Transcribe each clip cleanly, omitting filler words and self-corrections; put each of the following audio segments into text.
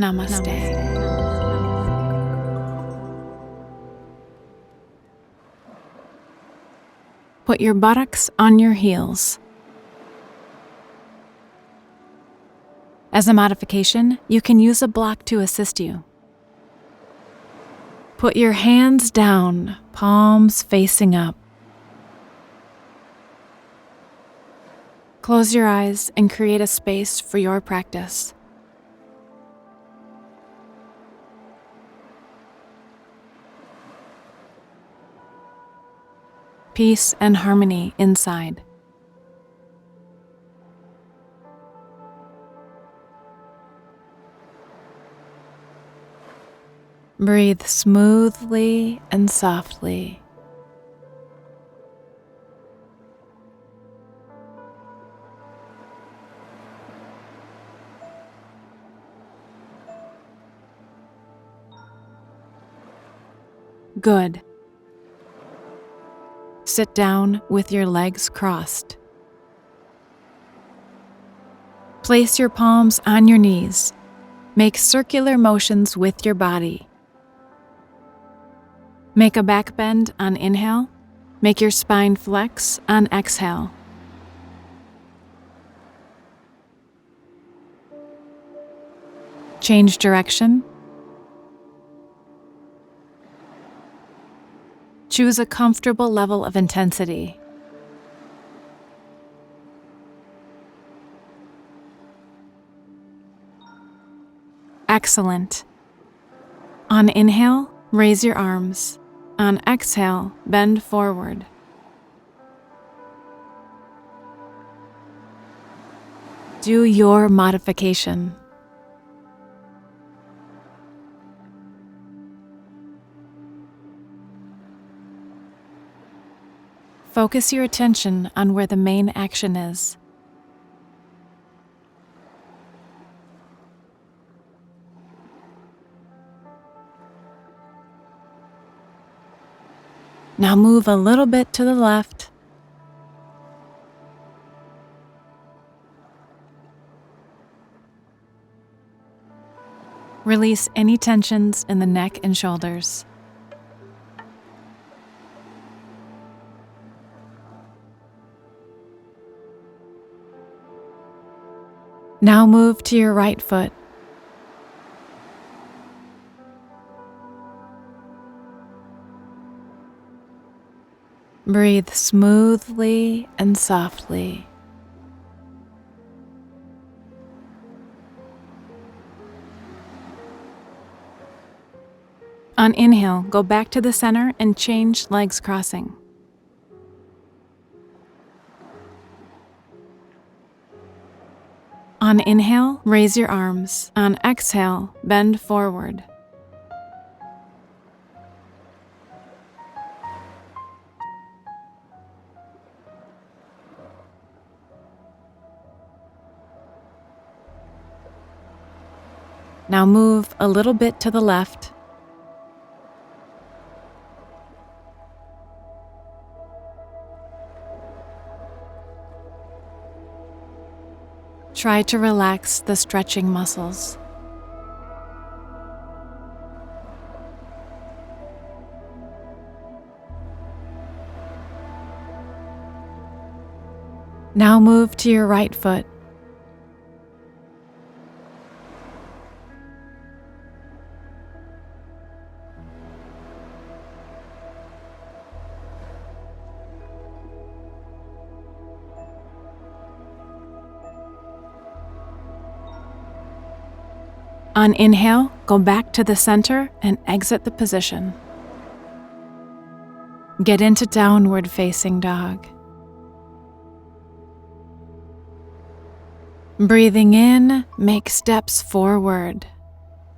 Namaste. Put your buttocks on your heels. As a modification, you can use a block to assist you. Put your hands down, palms facing up. Close your eyes and create a space for your practice. Peace and harmony inside. Breathe smoothly and softly. Good. Sit down with your legs crossed. Place your palms on your knees. Make circular motions with your body. Make a back bend on inhale. Make your spine flex on exhale. Change direction. Choose a comfortable level of intensity. Excellent. On inhale, raise your arms. On exhale, bend forward. Do your modification. Focus your attention on where the main action is. Now move a little bit to the left. Release any tensions in the neck and shoulders. Now move to your right foot. Breathe smoothly and softly. On inhale, go back to the center and change legs crossing. On inhale, raise your arms. On exhale, bend forward. Now move a little bit to the left. Try to relax the stretching muscles. Now move to your right foot. On inhale, go back to the center and exit the position. Get into downward facing dog. Breathing in, make steps forward.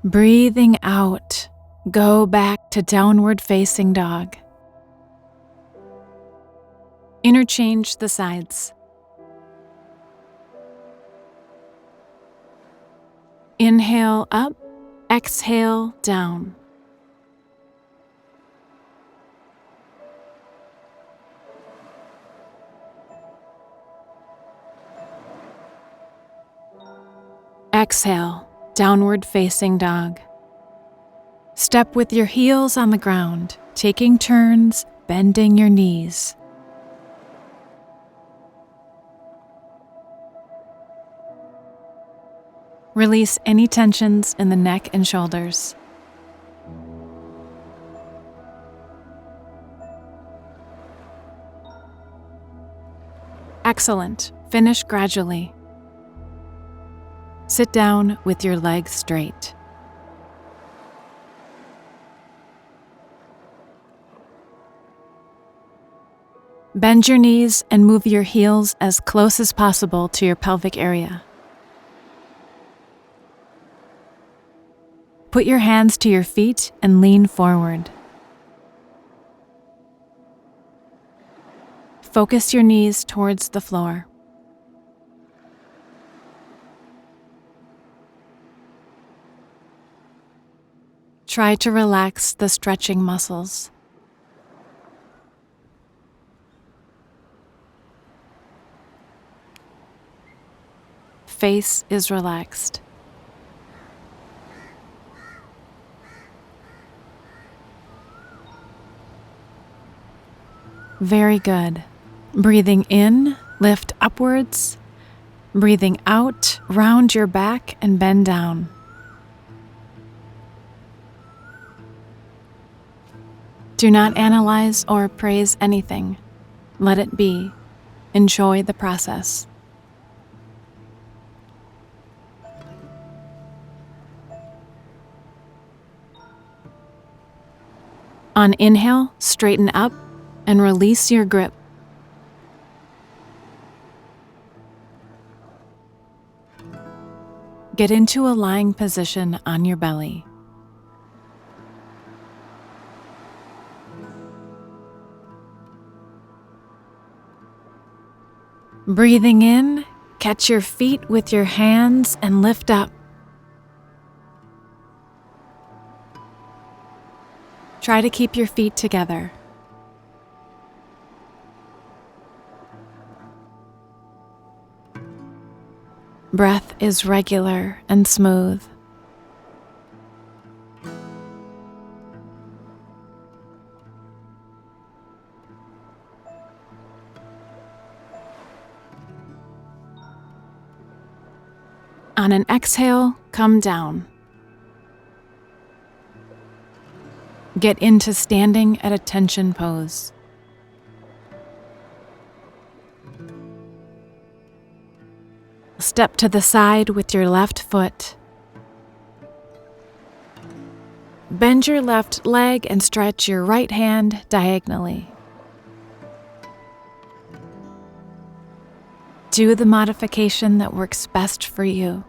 Breathing out, go back to downward facing dog. Interchange the sides. Inhale up, exhale down. Exhale, downward facing dog. Step with your heels on the ground, taking turns, bending your knees. Release any tensions in the neck and shoulders. Excellent. Finish gradually. Sit down with your legs straight. Bend your knees and move your heels as close as possible to your pelvic area. Put your hands to your feet and lean forward. Focus your knees towards the floor. Try to relax the stretching muscles. Face is relaxed. Very good. Breathing in, lift upwards. Breathing out, round your back and bend down. Do not analyze or praise anything. Let it be. Enjoy the process. On inhale, straighten up and release your grip. Get into a lying position on your belly. Breathing in, catch your feet with your hands and lift up. Try to keep your feet together. Breath is regular and smooth. On an exhale, come down. Get into standing at attention pose. Step to the side with your left foot. Bend your left leg and stretch your right hand diagonally. Do the modification that works best for you.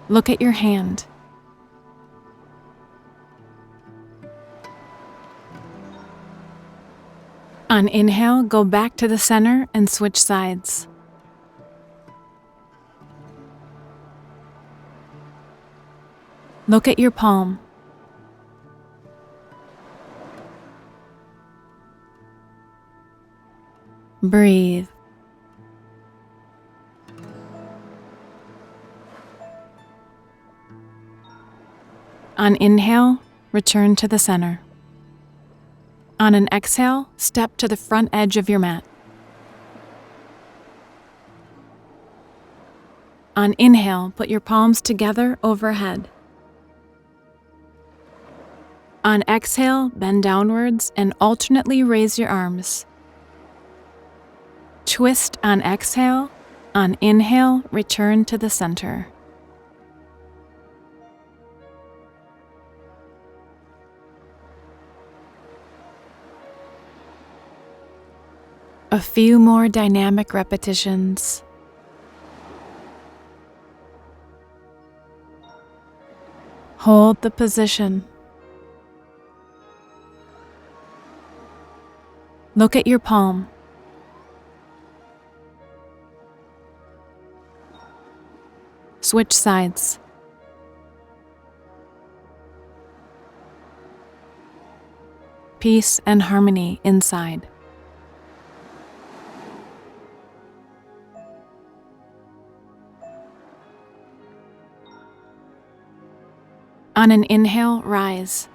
Look at your hand. On inhale, go back to the center and switch sides. Look at your palm. Breathe. On inhale, return to the center. On an exhale, step to the front edge of your mat. On inhale, put your palms together overhead. On exhale, bend downwards and alternately raise your arms. Twist on exhale. On inhale, return to the center. A few more dynamic repetitions. Hold the position. Look at your palm. Switch sides. Peace and harmony inside. On an inhale, rise.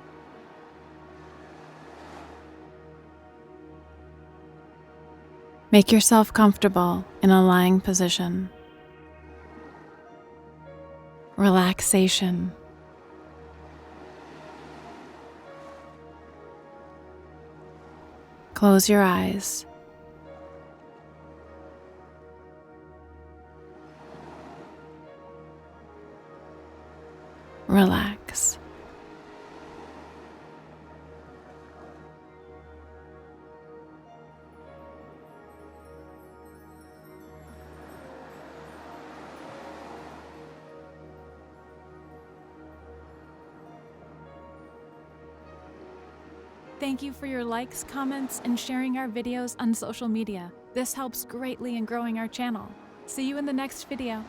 Make yourself comfortable in a lying position. Relaxation. Close your eyes. Relax. Thank you for your likes, comments, and sharing our videos on social media. This helps greatly in growing our channel. See you in the next video.